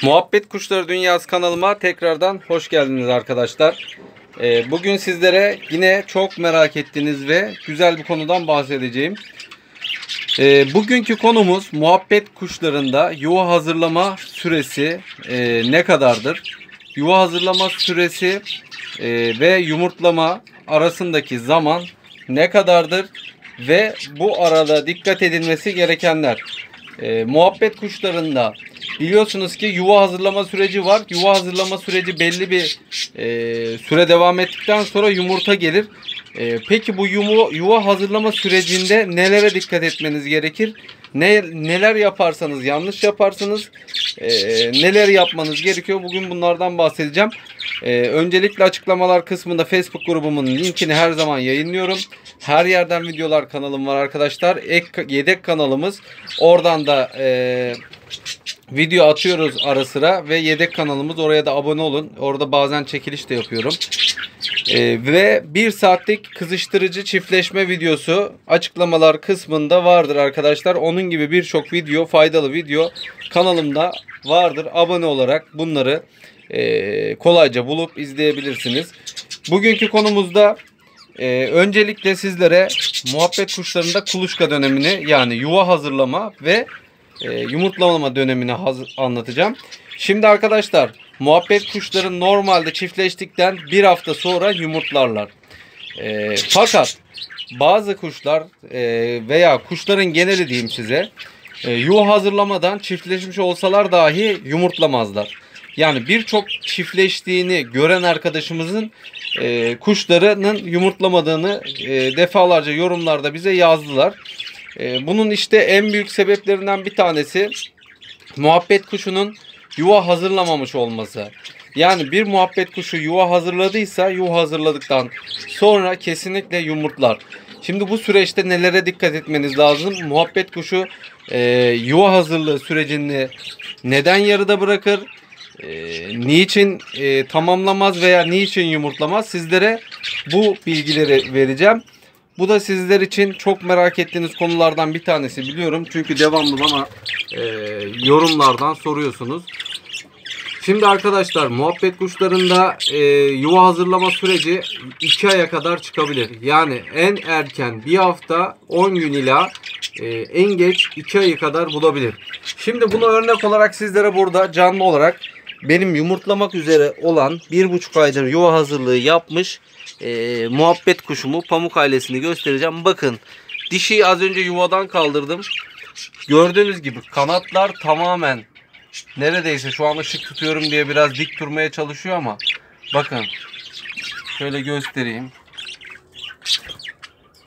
Muhabbet Kuşları Dünyası kanalıma tekrardan hoş geldiniz arkadaşlar. Bugün sizlere yine çok merak ettiğiniz ve güzel bir konudan bahsedeceğim. Bugünkü konumuz muhabbet kuşlarında yuva hazırlama süresi ne kadardır? Yuva hazırlama süresi ve yumurtlama arasındaki zaman ne kadardır? Ve bu arada dikkat edilmesi gerekenler. Muhabbet kuşlarında biliyorsunuz ki yuva hazırlama süreci var. Yuva hazırlama süreci belli bir süre devam ettikten sonra yumurta gelir. Peki bu yuva hazırlama sürecinde nelere dikkat etmeniz gerekir? Neler yaparsanız yanlış yaparsınız. Neler yapmanız gerekiyor? Bugün bunlardan bahsedeceğim. Öncelikle açıklamalar kısmında Facebook grubumun linkini her zaman yayınlıyorum. Her yerden videolar kanalım var arkadaşlar. Yedek kanalımız. Oradan da video atıyoruz ara sıra ve yedek kanalımız, oraya da abone olun. Orada bazen çekiliş de yapıyorum. Ve 1 saatlik kızıştırıcı çiftleşme videosu açıklamalar kısmında vardır arkadaşlar. Onun gibi birçok video, faydalı video kanalımda vardır. Abone olarak bunları kolayca bulup izleyebilirsiniz. Bugünkü konumuzda öncelikle sizlere muhabbet kuşlarında kuluçka dönemini, yani yuva hazırlama ve yumurtlama dönemini anlatacağım. Şimdi arkadaşlar, muhabbet kuşları normalde çiftleştikten 1 hafta sonra yumurtlarlar. Fakat bazı kuşlar veya kuşların geneli diyeyim size, yuva hazırlamadan çiftleşmiş olsalar dahi yumurtlamazlar. Yani birçok çiftleştiğini gören arkadaşımızın kuşlarının yumurtlamadığını defalarca yorumlarda bize yazdılar. Bunun işte en büyük sebeplerinden bir tanesi muhabbet kuşunun yuva hazırlamamış olması. Yani bir muhabbet kuşu yuva hazırladıysa, yuva hazırladıktan sonra kesinlikle yumurtlar. Şimdi bu süreçte nelere dikkat etmeniz lazım? Muhabbet kuşu yuva hazırlığı sürecini neden yarıda bırakır? Niçin tamamlamaz veya niçin yumurtlamaz? Sizlere bu bilgileri vereceğim. Bu da sizler için çok merak ettiğiniz konulardan bir tanesi, biliyorum. Çünkü devamlı bana yorumlardan soruyorsunuz. Şimdi arkadaşlar, muhabbet kuşlarında yuva hazırlama süreci 2 aya kadar çıkabilir. Yani en erken 1 hafta 10 gün ila en geç 2 ayı kadar bulabilir. Şimdi bunu örnek olarak sizlere burada canlı olarak benim yumurtlamak üzere olan 1,5 aydır yuva hazırlığı yapmış muhabbet kuşumu, pamuk ailesini göstereceğim. Bakın, dişiyi az önce yuvadan kaldırdım. Gördüğünüz gibi kanatlar tamamen, neredeyse şu an ışık tutuyorum diye biraz dik durmaya çalışıyor ama bakın şöyle göstereyim.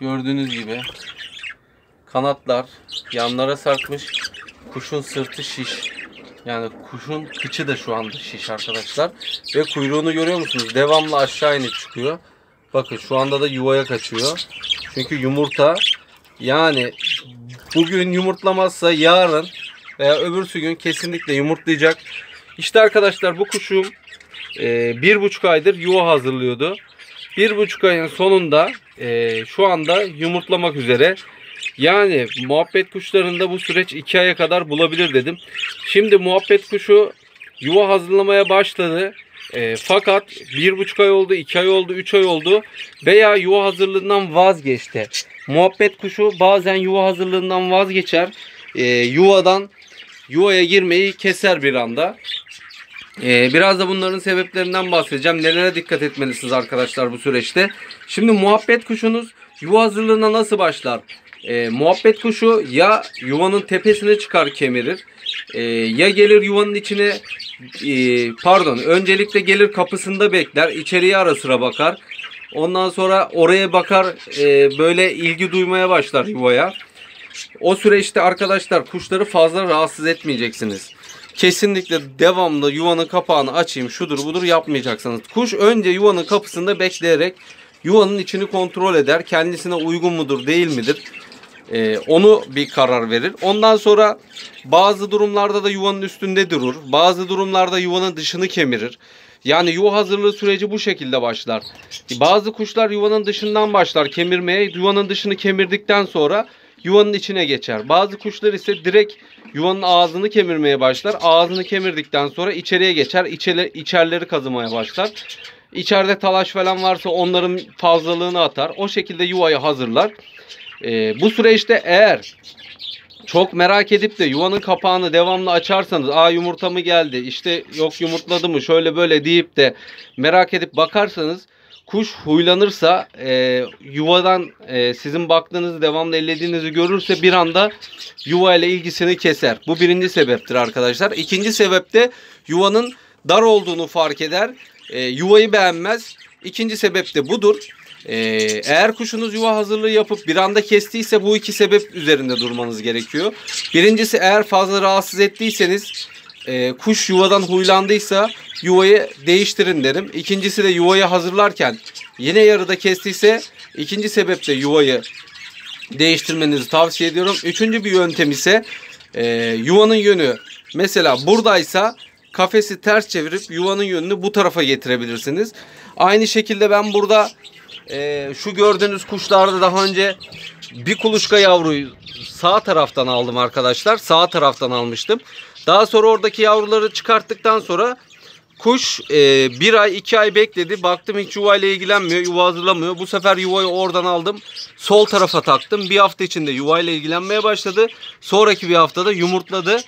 Gördüğünüz gibi kanatlar yanlara sarkmış. Kuşun sırtı şiş. Yani kuşun kıçı da şu anda şiş arkadaşlar. Ve kuyruğunu görüyor musunuz? Devamlı aşağı inip çıkıyor. Bakın şu anda da yuvaya kaçıyor. Çünkü yumurta, yani bugün yumurtlamazsa yarın veya öbürsü gün kesinlikle yumurtlayacak. İşte arkadaşlar, bu kuşum 1,5 aydır yuva hazırlıyordu. 1,5 ayın sonunda şu anda yumurtlamak üzere. Yani muhabbet kuşlarında bu süreç 2 aya kadar bulabilir dedim. Şimdi muhabbet kuşu yuva hazırlamaya başladı. Fakat 1,5 ay oldu, 2 ay oldu, 3 ay oldu veya yuva hazırlığından vazgeçti. Muhabbet kuşu bazen yuva hazırlığından vazgeçer. Yuvaya girmeyi keser bir anda. Biraz da bunların sebeplerinden bahsedeceğim. Nelere dikkat etmelisiniz arkadaşlar bu süreçte. Şimdi muhabbet kuşunuz yuva hazırlığına nasıl başlar? Muhabbet kuşu ya yuvanın tepesine çıkar, kemirir. Ya gelir yuvanın içine, öncelikle gelir kapısında bekler. İçeriye ara sıra bakar. Ondan sonra oraya bakar, böyle ilgi duymaya başlar yuvaya. O süreçte arkadaşlar kuşları fazla rahatsız etmeyeceksiniz. Kesinlikle devamlı yuvanın kapağını açayım, şudur budur yapmayacaksınız. Kuş önce yuvanın kapısında bekleyerek yuvanın içini kontrol eder. Kendisine uygun mudur değil midir? Onu bir karar verir. Ondan sonra bazı durumlarda da yuvanın üstünde durur. Bazı durumlarda yuvanın dışını kemirir. Yani yuva hazırlığı süreci bu şekilde başlar. Bazı kuşlar yuvanın dışından başlar kemirmeye. Yuvanın dışını kemirdikten sonra yuvanın içine geçer. Bazı kuşlar ise direkt yuvanın ağzını kemirmeye başlar. Ağzını kemirdikten sonra içeriye geçer. İçerileri kazımaya başlar. İçeride talaş falan varsa onların fazlalığını atar. O şekilde yuvayı hazırlar. Bu süreçte eğer çok merak edip de yuvanın kapağını devamlı açarsanız, yumurta mı geldi, işte yok yumurtladı mı, şöyle böyle deyip de merak edip bakarsanız, kuş huylanırsa, yuvadan sizin baktığınızı, devamlı ellediğinizi görürse bir anda yuva ile ilgisini keser. Bu birinci sebeptir arkadaşlar. İkinci sebep de yuvanın dar olduğunu fark eder. Yuvayı beğenmez. İkinci sebep de budur. Eğer kuşunuz yuva hazırlığı yapıp bir anda kestiyse bu iki sebep üzerinde durmanız gerekiyor. Birincisi, eğer fazla rahatsız ettiyseniz, kuş yuvadan huylandıysa yuvayı değiştirin derim. İkincisi de, yuvayı hazırlarken yine yarıda kestiyse, ikinci sebep de yuvayı değiştirmenizi tavsiye ediyorum. Üçüncü bir yöntem ise yuvanın yönü mesela buradaysa kafesi ters çevirip yuvanın yönünü bu tarafa getirebilirsiniz. Aynı şekilde ben burada şu gördüğünüz kuşlarda daha önce bir kuluçka yavruyu sağ taraftan aldım arkadaşlar. Sağ taraftan almıştım. Daha sonra oradaki yavruları çıkarttıktan sonra kuş 1 ay 2 ay bekledi. Baktım hiç yuvayla ilgilenmiyor. Yuva hazırlamıyor. Bu sefer yuvayı oradan aldım. Sol tarafa taktım. Bir hafta içinde yuvayla ilgilenmeye başladı. Sonraki bir haftada yumurtladı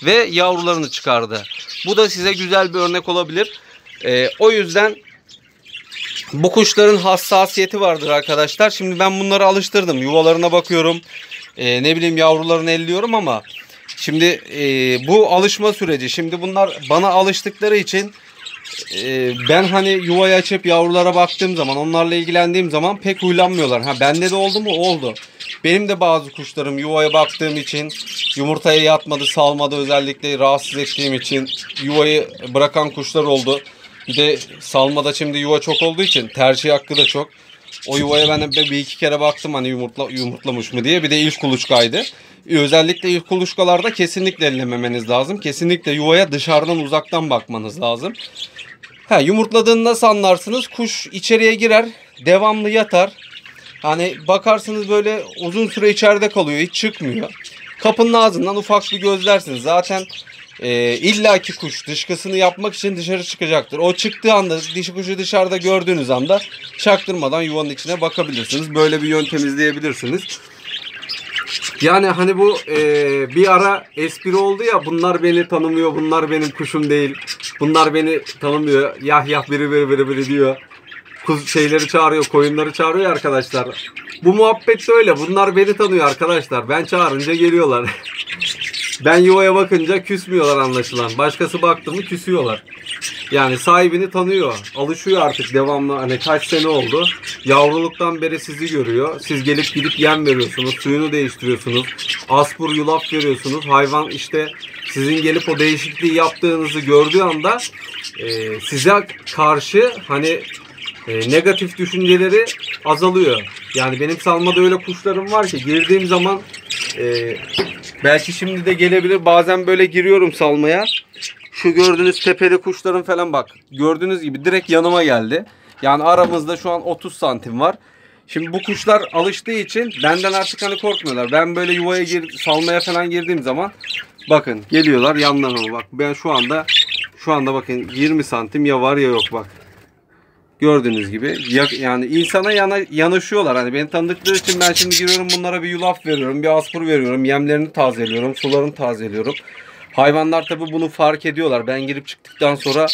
ve yavrularını çıkardı. Bu da size güzel bir örnek olabilir. O yüzden bu kuşların hassasiyeti vardır arkadaşlar. Şimdi ben bunları alıştırdım. Yuvalarına bakıyorum. Ne bileyim, yavrularını elliyorum ama şimdi bu alışma süreci. Şimdi bunlar bana alıştıkları için ben hani yuvayı açıp yavrulara baktığım zaman, onlarla ilgilendiğim zaman pek huylanmıyorlar. Bende de oldu mu? Oldu. Benim de bazı kuşlarım yuvaya baktığım için yumurtaya yatmadı, salmadı, özellikle rahatsız ettiğim için yuvayı bırakan kuşlar oldu. Bir de salmada şimdi yuva çok olduğu için tercih hakkı da çok. O yuvaya ben bir iki kere baktım hani yumurtlamış mı diye. Bir de ilk kuluçkaydı. Özellikle ilk kuluçkalarda kesinlikle ellememeniz lazım. Kesinlikle yuvaya dışarıdan, uzaktan bakmanız lazım. Yumurtladığını nasıl anlarsınız? Kuş içeriye girer, devamlı yatar. Hani bakarsınız böyle uzun süre içeride kalıyor, hiç çıkmıyor. Kapının ağzından ufak bir gözlersiniz. Zaten illaki kuş dışkısını yapmak için dışarı çıkacaktır. O çıktığı anda, dişi kuşu dışarıda gördüğünüz anda çaktırmadan yuvanın içine bakabilirsiniz. Böyle bir yöntem izleyebilirsiniz. Yani hani bu bir ara espri oldu ya, bunlar beni tanımıyor, bunlar benim kuşum değil, bunlar beni tanımıyor, yah yah biri diyor. Şeyleri çağırıyor, koyunları çağırıyor arkadaşlar. Bu muhabbet de öyle. Bunlar beni tanıyor arkadaşlar. Ben çağırınca geliyorlar. Ben yuvaya bakınca küsmüyorlar anlaşılan. Başkası baktı mı küsüyorlar. Yani sahibini tanıyor. Alışıyor artık devamlı. Hani kaç sene oldu. Yavruluktan beri sizi görüyor. Siz gelip gidip yem veriyorsunuz. Suyunu değiştiriyorsunuz. Aspur, yulaf veriyorsunuz. Hayvan işte sizin gelip o değişikliği yaptığınızı gördüğü anda size karşı hani negatif düşünceleri azalıyor. Yani benim salmada öyle kuşlarım var ki girdiğim zaman belki şimdi de gelebilir. Bazen böyle giriyorum salmaya. Şu gördüğünüz tepeli kuşların falan bak. Gördüğünüz gibi direkt yanıma geldi. Yani aramızda şu an 30 santim var. Şimdi bu kuşlar alıştığı için benden artık hani korkmuyorlar. Ben böyle yuvaya salmaya falan girdiğim zaman bakın geliyorlar yanlarına bak. Ben şu anda bakın 20 santim ya var ya yok bak. Gördüğünüz gibi yani insana yanaşıyorlar. Hani beni tanıdıkları için ben şimdi giriyorum bunlara bir yulaf veriyorum, bir aspur veriyorum, yemlerini tazeliyorum, sularını tazeliyorum. Hayvanlar tabi bunu fark ediyorlar. Ben girip çıktıktan sonra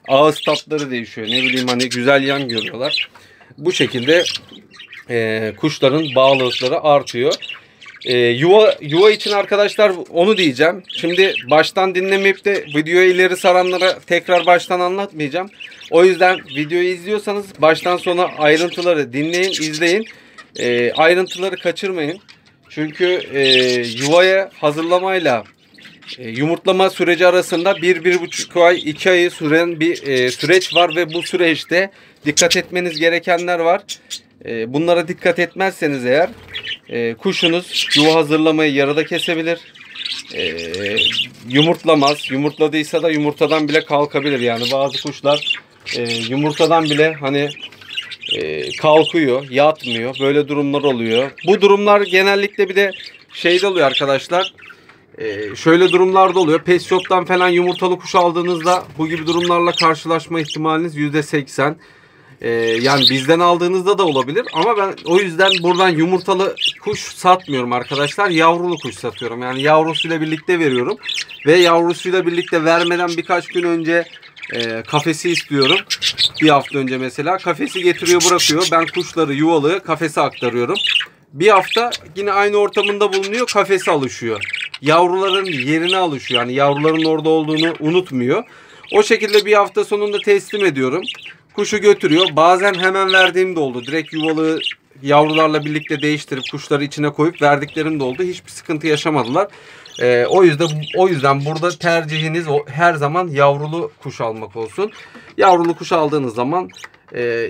ağız tatları değişiyor. Ne bileyim hani güzel yem görüyorlar. Bu şekilde kuşların bağlılıkları artıyor. Yuva için arkadaşlar onu diyeceğim. Şimdi baştan dinlemeyip de videoyu ileri saranlara tekrar baştan anlatmayacağım. O yüzden videoyu izliyorsanız baştan sona ayrıntıları dinleyin, izleyin. Ayrıntıları kaçırmayın. Çünkü yuvaya hazırlamayla yumurtlama süreci arasında 1-1,5 ay 2 ayı süren bir süreç var ve bu süreçte dikkat etmeniz gerekenler var. Bunlara dikkat etmezseniz eğer kuşunuz yuva hazırlamayı yarıda kesebilir. Yumurtlamaz. Yumurtladıysa da yumurtadan bile kalkabilir. Yani bazı kuşlar yumurtadan bile hani kalkıyor, yatmıyor. Böyle durumlar oluyor. Bu durumlar genellikle bir de şeyde oluyor arkadaşlar. Şöyle durumlarda oluyor. Pet Shop'tan falan yumurtalı kuş aldığınızda bu gibi durumlarla karşılaşma ihtimaliniz %80. Yani bizden aldığınızda da olabilir. Ama ben o yüzden buradan yumurtalı kuş satmıyorum arkadaşlar. Yavrulu kuş satıyorum. Yani yavrusuyla birlikte veriyorum. Ve yavrusuyla birlikte vermeden birkaç gün önce kafesi istiyorum. Bir hafta önce mesela kafesi getiriyor, bırakıyor. Ben kuşları, yuvalığı kafese aktarıyorum. Bir hafta yine aynı ortamında bulunuyor. Kafese alışıyor. Yavruların yerine alışıyor. Yani yavruların orada olduğunu unutmuyor. O şekilde bir hafta sonunda teslim ediyorum. Kuşu götürüyor. Bazen hemen verdiğim de oldu. Direkt yuvalığı yavrularla birlikte değiştirip kuşları içine koyup verdiklerim de oldu. Hiçbir sıkıntı yaşamadılar. O yüzden burada tercihiniz her zaman yavrulu kuş almak olsun. Yavrulu kuş aldığınız zaman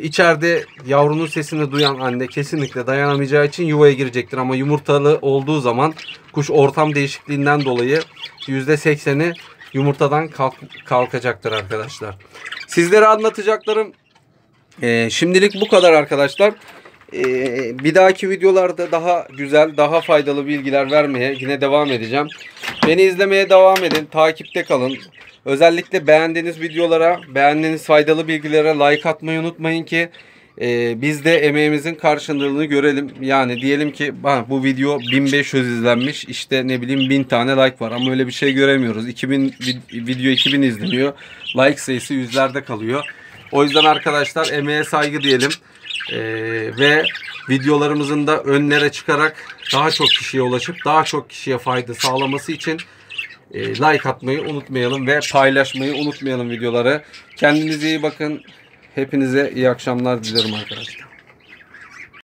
içeride yavrunun sesini duyan anne kesinlikle dayanamayacağı için yuvaya girecektir. Ama yumurtalı olduğu zaman kuş ortam değişikliğinden dolayı %80'i yumurtadan kalkacaktır arkadaşlar. Sizlere anlatacaklarım şimdilik bu kadar arkadaşlar. Bir dahaki videolarda daha güzel, daha faydalı bilgiler vermeye yine devam edeceğim. Beni izlemeye devam edin, takipte kalın. Özellikle beğendiğiniz videolara, beğendiğiniz faydalı bilgilere like atmayı unutmayın ki biz de emeğimizin karşılığını görelim. Yani diyelim ki bu video 1500 izlenmiş, işte ne bileyim 1000 tane like var ama öyle bir şey göremiyoruz. 2000 video 2000 izleniyor. Like sayısı yüzlerde kalıyor. O yüzden arkadaşlar emeğe saygı diyelim. Ve videolarımızın da önlere çıkarak daha çok kişiye ulaşıp daha çok kişiye fayda sağlaması için like atmayı unutmayalım ve paylaşmayı unutmayalım videoları. Kendinize iyi bakın. Hepinize iyi akşamlar dilerim arkadaşlar.